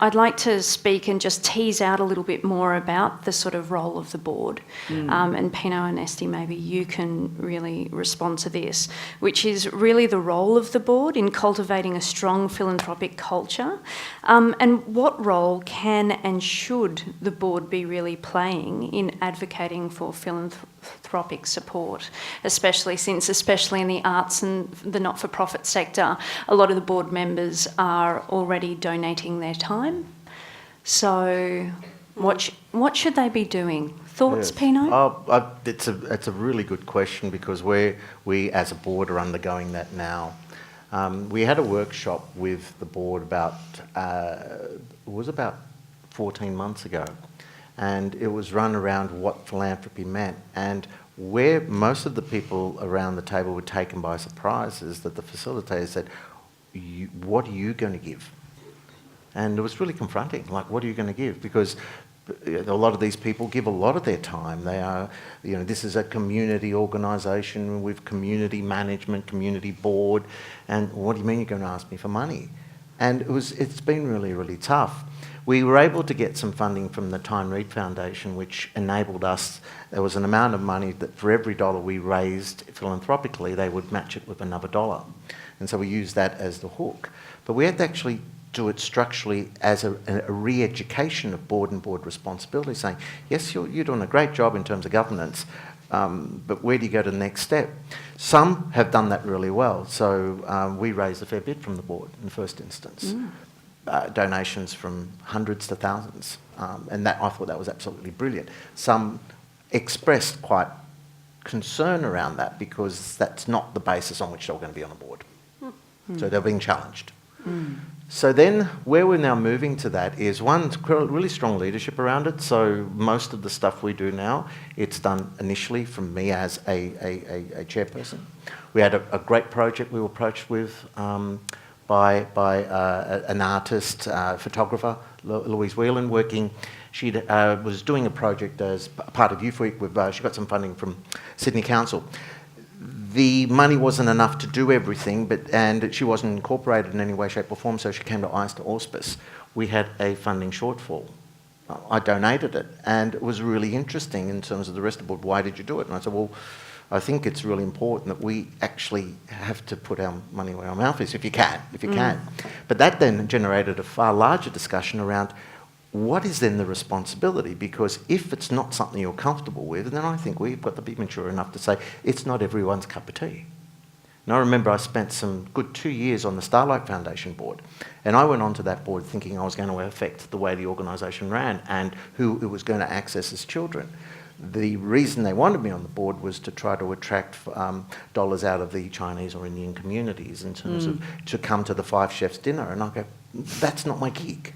I'd like to speak and just tease out a little bit more about the sort of role of the board. And Pino and Esty, maybe you can really respond to this, which is really the role of the board in cultivating a strong philanthropic culture. And what role can and should the board be really playing in advocating for philanthropic support, especially in the arts and the not-for-profit sector, a lot of the board members are already donating their time. So what should they be doing? Thoughts, Yes. Pino? It's a really good question, because we as a board are undergoing that now. We had a workshop with the board about 14 months ago, and it was run around what philanthropy meant. And where most of the people around the table were taken by surprise is that the facilitator said, what are you going to give? And it was really confronting, like, what are you going to give? Because a lot of these people give a lot of their time. They are, this is a community organisation with community management, community board, and what do you mean you're going to ask me for money? And it's been really, really tough. We were able to get some funding from the Tyne Reid Foundation, which enabled us, there was an amount of money that for every dollar we raised philanthropically, they would match it with another dollar. And so we used that as the hook. But we had to actually do it structurally as a re-education of board and board responsibility, saying, yes, you're doing a great job in terms of governance, but where do you go to the next step? Some have done that really well. So we raised a fair bit from the board in the first instance. Donations from hundreds to thousands, and I thought that was absolutely brilliant. Some expressed quite concern around that, because that's not the basis on which they're going to be on a board. So they're being challenged. So then where we're now moving to that is, one, really strong leadership around it. So most of the stuff we do now, it's done initially from me as a chairperson. We had a great project we were approached with by an artist, photographer, Louise Whelan, working. She was doing a project as part of Youth Week. She got some funding from Sydney Council. The money wasn't enough to do everything, and she wasn't incorporated in any way, shape or form, so she came to ICE to Auspice. We had a funding shortfall. I donated it, and it was really interesting in terms of the rest of the board. Why did you do it? And I said, well, I think it's really important that we actually have to put our money where our mouth is, if you can. But that then generated a far larger discussion around what is then the responsibility? Because if it's not something you're comfortable with, then I think we've got to be mature enough to say it's not everyone's cup of tea. And I remember I spent some good 2 years on the Starlight Foundation board, and I went onto that board thinking I was going to affect the way the organisation ran and who it was going to access as children. The reason they wanted me on the board was to try to attract dollars out of the Chinese or Indian communities in terms of to come to the Five Chefs dinner. And I go, that's not my gig.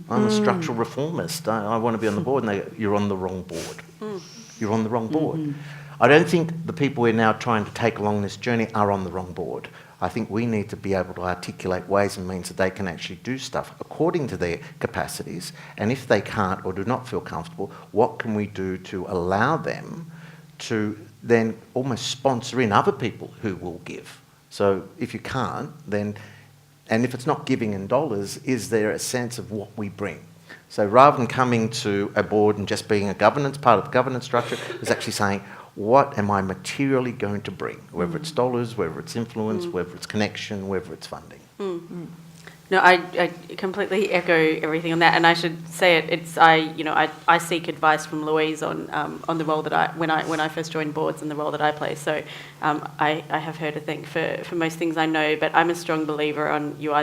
I'm a structural reformist. I want to be on the board. And they go, you're on the wrong board. You're on the wrong board. I don't think the people we're now trying to take along this journey are on the wrong board. I think we need to be able to articulate ways and means that they can actually do stuff according to their capacities. And if they can't or do not feel comfortable, what can we do to allow them to then almost sponsor in other people who will give? So if you can't, then, and if it's not giving in dollars, is there a sense of what we bring? So rather than coming to a board and just being a governance, part of the governance structure, is actually saying, what am I materially going to bring? Whether it's dollars, whether it's influence, whether it's connection, whether it's funding. No, I completely echo everything on that, and I should say I seek advice from Louise on the role that when I first joined boards and the role that I play. So I have her to thank for most things I know, but I'm a strong believer on you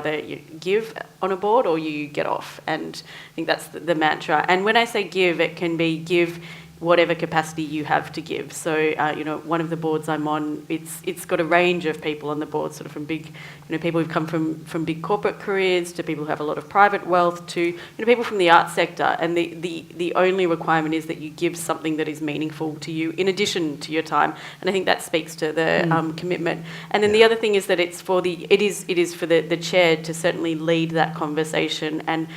give on a board or you get off, and I think that's the mantra. And when I say give, it can be give whatever capacity you have to give. So, one of the boards I'm on, it's got a range of people on the board, sort of from big, people who've come from big corporate careers to people who have a lot of private wealth to, people from the arts sector. And the only requirement is that you give something that is meaningful to you in addition to your time. And I think that speaks to the commitment. And then the other thing is that it is for the chair to certainly lead that conversation and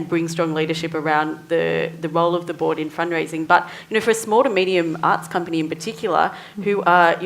bring strong leadership around the role of the board in fundraising. But, for a small to medium arts company in particular, who are,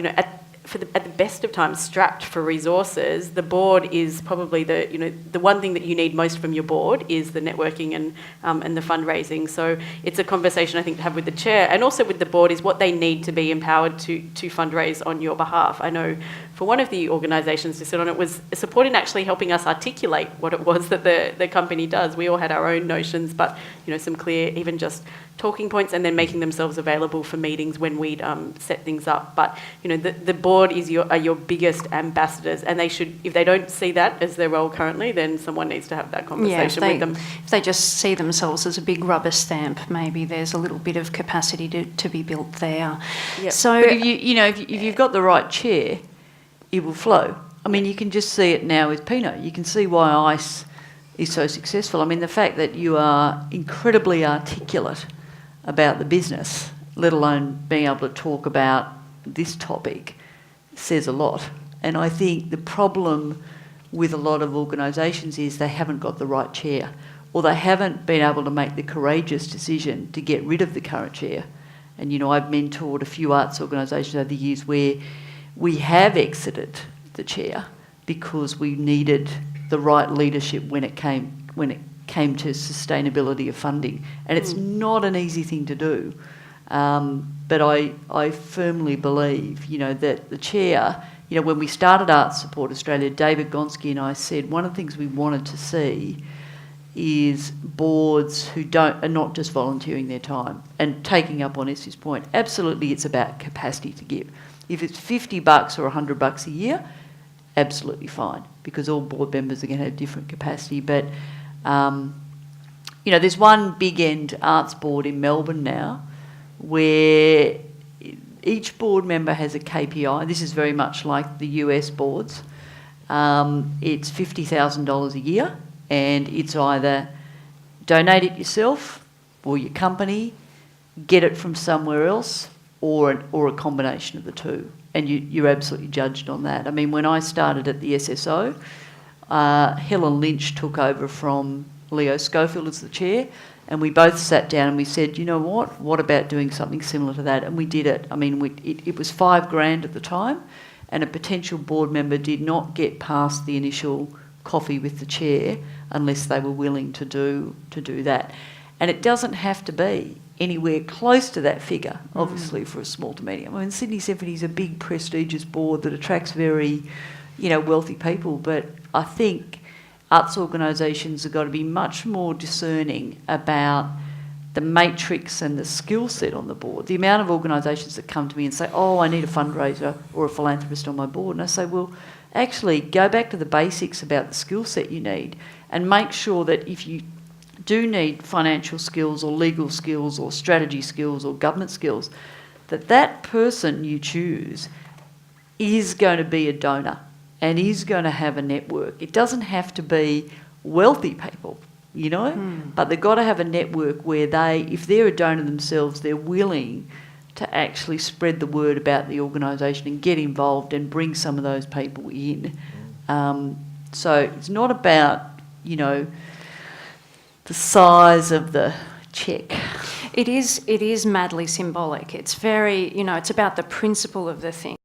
at the best of times, strapped for resources, the board is probably the one thing that you need most from your board is the networking and the fundraising. So it's a conversation I think to have with the chair and also with the board is what they need to be empowered to fundraise on your behalf. I know for one of the organisations to sit on it was supporting actually helping us articulate what it was that the company does. We all had our own notions, but some clear, even just talking points, and then making themselves available for meetings when we'd set things up. But the board are your biggest ambassadors, and they should, if they don't see that as their role currently, then someone needs to have that conversation with them. If they just see themselves as a big rubber stamp, maybe there's a little bit of capacity to be built there. Yep. So but if you've got the right chair, it will flow. I mean, you can just see it now with Pino. You can see why ICE is so successful. I mean, the fact that you are incredibly articulate about the business, let alone being able to talk about this topic, says a lot. And I think the problem with a lot of organisations is they haven't got the right chair, or they haven't been able to make the courageous decision to get rid of the current chair. And I've mentored a few arts organisations over the years where we have exited the chair because we needed the right leadership when it came to sustainability of funding, and it's not an easy thing to do. But I firmly believe, that the chair, when we started Arts Support Australia, David Gonski and I said one of the things we wanted to see is boards who are not just volunteering their time. And taking up on Essie's point, absolutely it's about capacity to give. If it's $50 or $100 a year, absolutely fine, because all board members are going to have different capacity. But, there's one big end arts board in Melbourne now where each board member has a KPI. This is very much like the US boards. It's $50,000 a year, and it's either donate it yourself or your company, get it from somewhere else, or a combination of the two. And you're absolutely judged on that. I mean, when I started at the SSO, Helen Lynch took over from Leo Schofield as the chair, and we both sat down and we said, what about doing something similar to that? And we did it. I mean, it was $5,000 at the time, and a potential board member did not get past the initial coffee with the chair unless they were willing to do that. And it doesn't have to be anywhere close to that figure, obviously, for a small to medium. I mean, Sydney Symphony is a big, prestigious board that attracts very, wealthy people, but I think arts organisations have got to be much more discerning about the matrix and the skill set on the board. The amount of organisations that come to me and say, I need a fundraiser or a philanthropist on my board, and I say, well, actually, go back to the basics about the skill set you need and make sure that if you do need financial skills or legal skills or strategy skills or government skills, that person you choose is going to be a donor and is going to have a network. It doesn't have to be wealthy people, but they've got to have a network where if they're a donor themselves, they're willing to actually spread the word about the organisation and get involved and bring some of those people in. So it's not about, the size of the cheque. it is madly symbolic. It's very, it's about the principle of the thing.